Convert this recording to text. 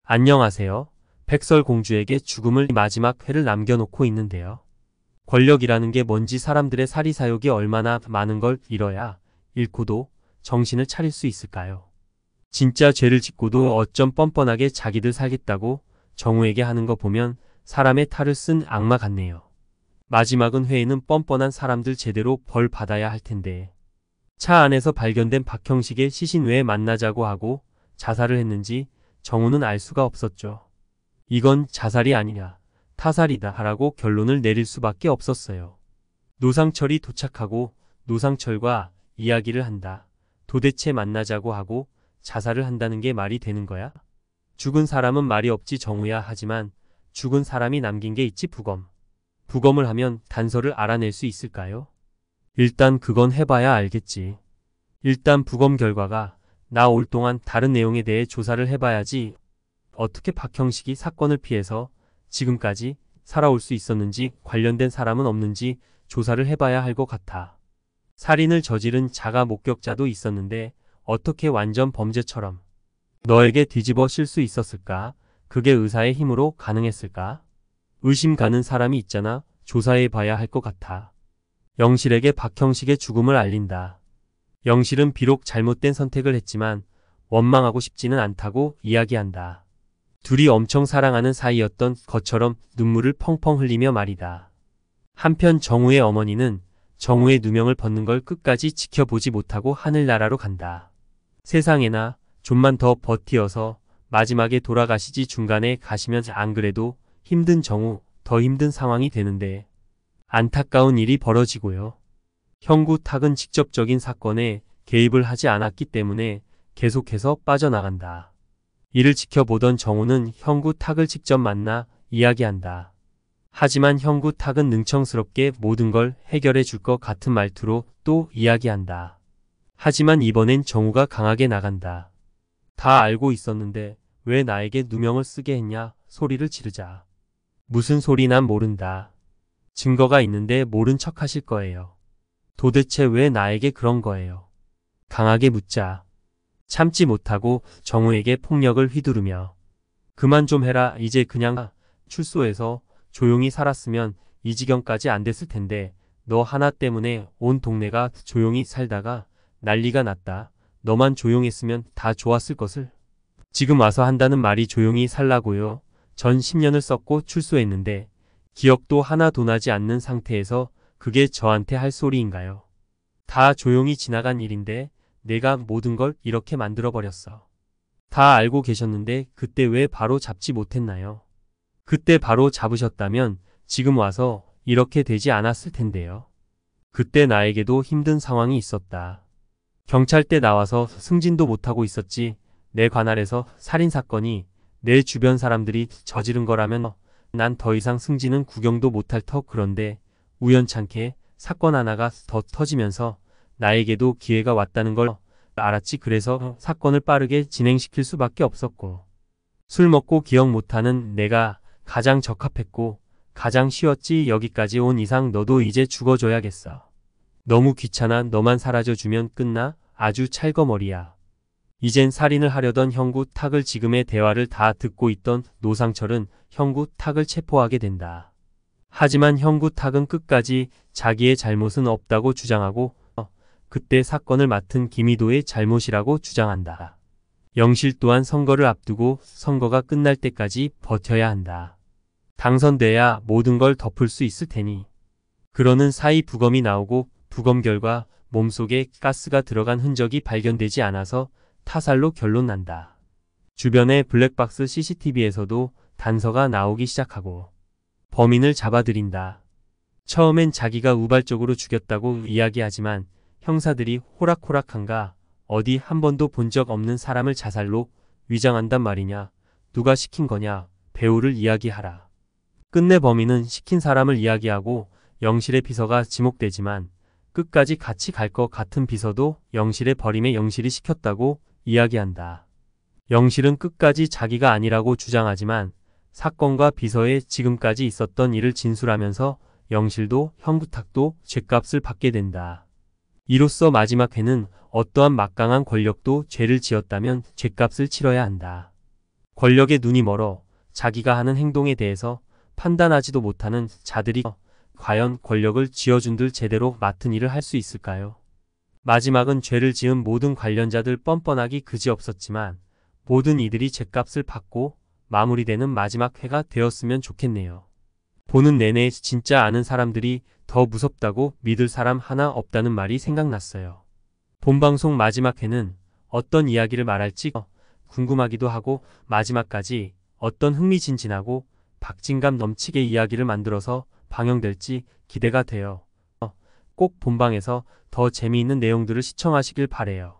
안녕하세요. 백설공주에게 죽음을 마지막 회를 남겨놓고 있는데요. 권력이라는 게 뭔지 사람들의 사리사욕이 얼마나 많은 걸 잃고도 정신을 차릴 수 있을까요? 진짜 죄를 짓고도 어쩜 뻔뻔하게 자기들 살겠다고 정우에게 하는 거 보면 사람의 탈을 쓴 악마 같네요. 마지막은 회에는 뻔뻔한 사람들 제대로 벌 받아야 할 텐데. 차 안에서 발견된 박형식의 시신 외에 만나자고 하고 자살을 했는지 정우는 알 수가 없었죠. 이건 자살이 아니냐, 타살이다 라고 결론을 내릴 수밖에 없었어요. 노상철이 도착하고 노상철과 이야기를 한다. 도대체 만나자고 하고 자살을 한다는 게 말이 되는 거야? 죽은 사람은 말이 없지 정우야. 하지만 죽은 사람이 남긴 게 있지 부검. 부검을 하면 단서를 알아낼 수 있을까요? 일단 그건 해봐야 알겠지. 일단 부검 결과가 나올 동안 다른 내용에 대해 조사를 해봐야지. 어떻게 박형식이 사건을 피해서 지금까지 살아올 수 있었는지 관련된 사람은 없는지 조사를 해봐야 할 것 같아. 살인을 저지른 자가 목격자도 있었는데 어떻게 완전 범죄처럼 너에게 뒤집어 씌울 수 있었을까? 그게 의사의 힘으로 가능했을까? 의심 가는 사람이 있잖아. 조사해 봐야 할 것 같아. 영실에게 박형식의 죽음을 알린다. 영실은 비록 잘못된 선택을 했지만 원망하고 싶지는 않다고 이야기한다. 둘이 엄청 사랑하는 사이였던 것처럼 눈물을 펑펑 흘리며 말이다. 한편 정우의 어머니는 정우의 누명을 벗는 걸 끝까지 지켜보지 못하고 하늘나라로 간다. 세상에나 좀만 더 버티어서 마지막에 돌아가시지 중간에 가시면 안 그래도 힘든 정우 더 힘든 상황이 되는데 안타까운 일이 벌어지고요. 형구 탁은 직접적인 사건에 개입을 하지 않았기 때문에 계속해서 빠져나간다. 이를 지켜보던 정우는 형구 탁을 직접 만나 이야기한다. 하지만 형구 탁은 능청스럽게 모든 걸 해결해 줄 것 같은 말투로 또 이야기한다. 하지만 이번엔 정우가 강하게 나간다. 다 알고 있었는데 왜 나에게 누명을 쓰게 했냐 소리를 지르자. 무슨 소리 난 모른다. 증거가 있는데 모른 척 하실 거예요. 도대체 왜 나에게 그런 거예요? 강하게 묻자. 참지 못하고 정우에게 폭력을 휘두르며 그만 좀 해라. 이제 그냥 출소해서 조용히 살았으면 이 지경까지 안 됐을 텐데 너 하나 때문에 온 동네가 조용히 살다가 난리가 났다. 너만 조용했으면 다 좋았을 것을. 지금 와서 한다는 말이 조용히 살라고요. 전 10년을 썼고 출소했는데 기억도 하나도 나지 않는 상태에서 그게 저한테 할 소리인가요? 다 조용히 지나간 일인데 내가 모든 걸 이렇게 만들어버렸어. 다 알고 계셨는데 그때 왜 바로 잡지 못했나요? 그때 바로 잡으셨다면 지금 와서 이렇게 되지 않았을 텐데요. 그때 나에게도 힘든 상황이 있었다. 경찰대 나와서 승진도 못하고 있었지. 내 관할에서 살인사건이 내 주변 사람들이 저지른 거라면 난 더 이상 승진은 구경도 못할 터. 그런데 우연찮게 사건 하나가 더 터지면서 나에게도 기회가 왔다는 걸 알았지. 그래서 사건을 빠르게 진행시킬 수밖에 없었고 술 먹고 기억 못하는 내가 가장 적합했고 가장 쉬웠지. 여기까지 온 이상 너도 이제 죽어줘야겠어. 너무 귀찮아. 너만 사라져주면 끝나. 아주 찰거머리야. 이젠 살인을 하려던 형구 탁을 지금의 대화를 다 듣고 있던 노상철은 형구 탁을 체포하게 된다. 하지만 형구 탁은 끝까지 자기의 잘못은 없다고 주장하고 그때 사건을 맡은 김희도의 잘못이라고 주장한다. 영실 또한 선거를 앞두고 선거가 끝날 때까지 버텨야 한다. 당선돼야 모든 걸 덮을 수 있을 테니. 그러는 사이 부검이 나오고 부검 결과 몸속에 가스가 들어간 흔적이 발견되지 않아서 타살로 결론난다. 주변의 블랙박스 CCTV에서도 단서가 나오기 시작하고 범인을 잡아들인다. 처음엔 자기가 우발적으로 죽였다고 이야기하지만 형사들이 호락호락한가. 어디 한 번도 본 적 없는 사람을 자살로 위장한단 말이냐. 누가 시킨 거냐. 배우를 이야기하라. 끝내 범인은 시킨 사람을 이야기하고 영실의 비서가 지목되지만 끝까지 같이 갈 것 같은 비서도 영실의 버림에 영실이 시켰다고 이야기한다. 영실은 끝까지 자기가 아니라고 주장하지만 사건과 비서에 지금까지 있었던 일을 진술하면서 영실도 형구탁도 죗값을 받게 된다. 이로써 마지막 회는 어떠한 막강한 권력도 죄를 지었다면 죗값을 치러야 한다. 권력에 눈이 멀어 자기가 하는 행동에 대해서 판단하지도 못하는 자들이 과연 권력을 쥐어준들 제대로 맡은 일을 할 수 있을까요? 마지막은 죄를 지은 모든 관련자들 뻔뻔하기 그지없었지만 모든 이들이 죗값을 받고 마무리되는 마지막 회가 되었으면 좋겠네요. 보는 내내 진짜 아는 사람들이 더 무섭다고 믿을 사람 하나 없다는 말이 생각났어요. 본방송 마지막 회는 어떤 이야기를 말할지 궁금하기도 하고 마지막까지 어떤 흥미진진하고 박진감 넘치게 이야기를 만들어서 방영될지 기대가 돼요. 꼭 본방에서 더 재미있는 내용들을 시청하시길 바래요.